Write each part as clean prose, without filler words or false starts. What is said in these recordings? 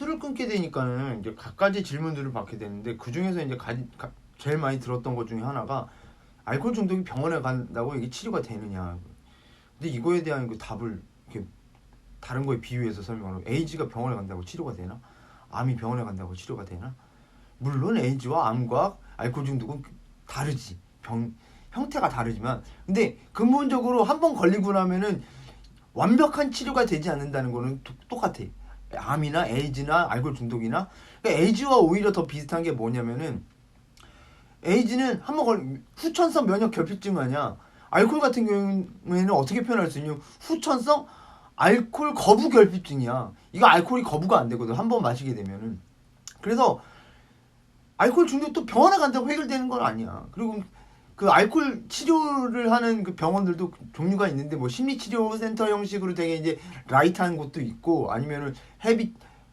술을 끊게 되니까는 이제 갖가지 질문들을 받게 되는데, 그 중에서 이제 제일 많이 들었던 것 중에 하나가 알코올 중독이 병원에 간다고 이게 치료가 되느냐. 근데 이거에 대한 그 답을 이렇게 다른 거에 비유해서 설명하고, 에이즈가 병원에 간다고 치료가 되나? 암이 병원에 간다고 치료가 되나? 물론 에이즈와 암과 알코올 중독은 다르지. 형태가 다르지만, 근데 근본적으로 한 번 걸리고 나면은 완벽한 치료가 되지 않는다는 거는 똑같아. 암이나 에이즈나 알코올 중독이나. 그러니까 에이즈와 오히려 더 비슷한 게 뭐냐면은, 에이즈는 한번 후천성 면역 결핍증 아니야. 알코올 같은 경우에는 어떻게 표현할 수 있냐? 후천성 알코올 거부 결핍증이야. 이거 알코올이 거부가 안 되거든, 한 번 마시게 되면은. 그래서 알코올 중독도 병원에 간다고 해결되는 건 아니야. 그리고 그 알코올 치료를 하는 그 병원들도 종류가 있는데, 뭐 심리치료센터 형식으로 되게 이제 라이트한 곳도 있고, 아니면은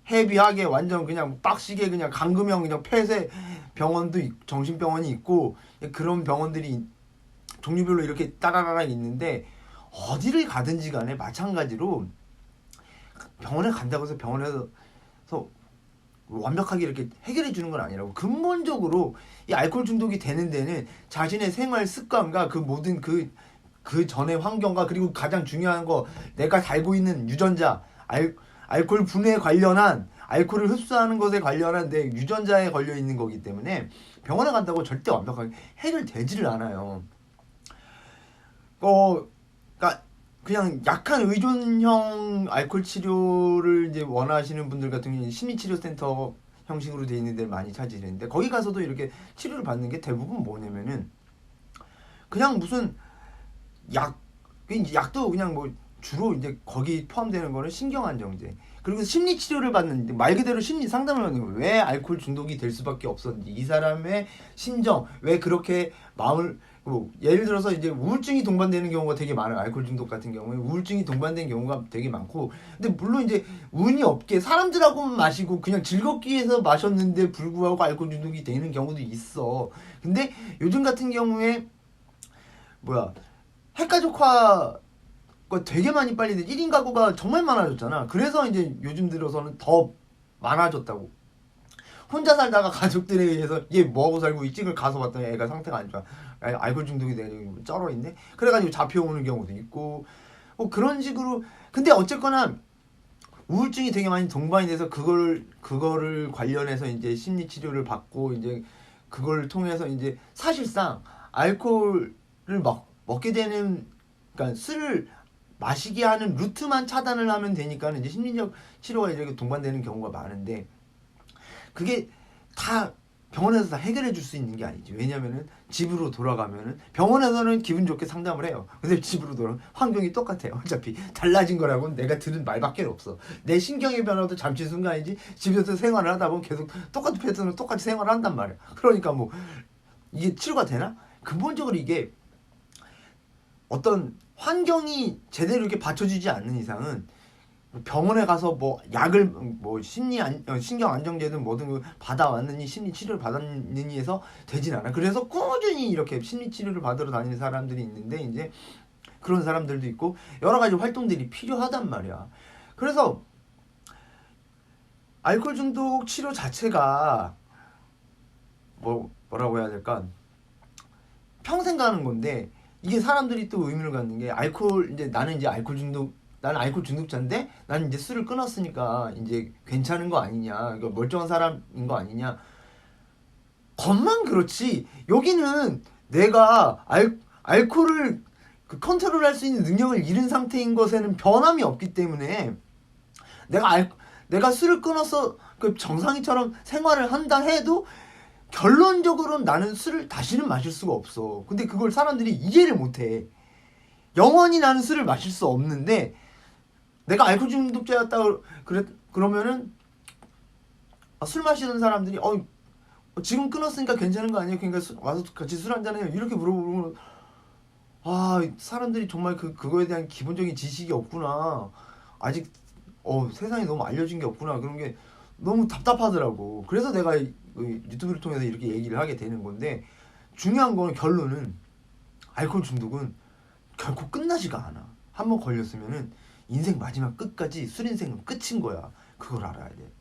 헤비하게 완전 그냥 빡시게 그냥 감금형 그냥 폐쇄 병원도 정신병원이 있고, 그런 병원들이 종류별로 이렇게 따라라라 있는데, 어디를 가든지 간에 마찬가지로 병원에 간다고 해서 병원에서 완벽하게 이렇게 해결해 주는 건 아니라고. 근본적으로 이 알코올 중독이 되는 데는 자신의 생활 습관과 그 모든 그 전의 환경과, 그리고 가장 중요한 거, 내가 달고 있는 유전자, 알코올 분해에 관련한, 알코올을 흡수하는 것에 관련한 내 유전자에 걸려 있는 거기 때문에 병원에 간다고 절대 완벽하게 해결되지를 않아요. 그러니까 그냥 약한 의존형 알코올 치료를 이제 원하시는 분들 같은 경우는 심리치료센터 형식으로 되어 있는 데를 많이 찾으시는데, 거기 가서도 이렇게 치료를 받는 게 대부분 뭐냐면은 그냥 무슨 약도 그냥 뭐 주로 이제 거기 포함되는 거는 신경안정제, 그리고 심리치료를 받는데 말 그대로 심리 상담을 받는 거예요. 왜 알코올 중독이 될 수밖에 없었는지, 이 사람의 심정, 왜 그렇게 마음을, 뭐 예를 들어서 이제 우울증이 동반되는 경우가 되게 많아요. 알코올 중독 같은 경우에 우울증이 동반된 경우가 되게 많고, 근데 물론 이제 운이 없게 사람들하고만 마시고 그냥 즐겁기 위해서 마셨는데 불구하고 알코올 중독이 되는 경우도 있어. 근데 요즘 같은 경우에 핵가족화가 되게 많이 빨리 돼. 1인 가구가 정말 많아졌잖아. 그래서 이제 요즘 들어서는 더 많아졌다고. 혼자 살다가 가족들에 의해서 얘 뭐하고 살고 있지? 를 가서 봤더니 애가 상태가 안 좋아. 알코올 중독이 돼가지고 쩔어 있네. 그래가지고 잡혀오는 경우도 있고, 뭐 그런 식으로. 근데 어쨌거나 우울증이 되게 많이 동반이 돼서 그거를 관련해서 이제 심리 치료를 받고, 이제 그걸 통해서 이제 사실상 알코올을 먹게 되는, 그러니까 술을 마시게 하는 루트만 차단을 하면 되니까 이제 심리적 치료가 이렇게 동반되는 경우가 많은데, 그게 다 병원에서 다 해결해 줄 수 있는 게 아니지. 왜냐면은 집으로 돌아가면은, 병원에서는 기분 좋게 상담을 해요. 근데 집으로 돌아가면 환경이 똑같아요. 어차피 달라진 거라고는 내가 들은 말밖에 없어. 내 신경의 변화도 잠시 순간이지, 집에서 생활을 하다 보면 계속 똑같은 패턴으로 똑같이 생활을 한단 말이야. 그러니까 뭐 이게 치료가 되나? 근본적으로 이게 어떤 환경이 제대로 이렇게 받쳐주지 않는 이상은, 병원에 가서 뭐 약을 뭐 신경 안정제든 뭐든 받아왔느니 심리 치료를 받았느니 해서 되진 않아. 그래서 꾸준히 이렇게 심리 치료를 받으러 다니는 사람들이 있는데, 이제 그런 사람들도 있고 여러 가지 활동들이 필요하단 말이야. 그래서 알코올 중독 치료 자체가 뭐라고 해야 될까? 평생 가는 건데, 이게 사람들이 또 의미를 갖는 게, 나는 알코올 중독자인데 나는 이제 술을 끊었으니까 이제 괜찮은 거 아니냐, 그러니까 멀쩡한 사람인 거 아니냐. 겉만 그렇지 여기는 내가 알코올을 컨트롤할 수 있는 능력을 잃은 상태인 것에는 변함이 없기 때문에, 내가 술을 끊어서 그 정상이처럼 생활을 한다 해도 결론적으로는 나는 술을 다시는 마실 수가 없어. 근데 그걸 사람들이 이해를 못해. 영원히 나는 술을 마실 수 없는데, 내가 알코올 중독자였다 그러면은 술 마시는 사람들이 지금 끊었으니까 괜찮은 거 아니에요? 그러니까 와서 같이 술 한잔해요. 이렇게 물어보면, 사람들이 정말 그거에 대한 기본적인 지식이 없구나. 아직 세상에 너무 알려진 게 없구나. 그런 게 너무 답답하더라고. 그래서 내가 유튜브를 통해서 이렇게 얘기를 하게 되는 건데, 중요한 거는, 결론은 알코올 중독은 결코 끝나지가 않아. 한번 걸렸으면은 인생 마지막 끝까지 술 인생은 끝인 거야. 그걸 알아야 돼.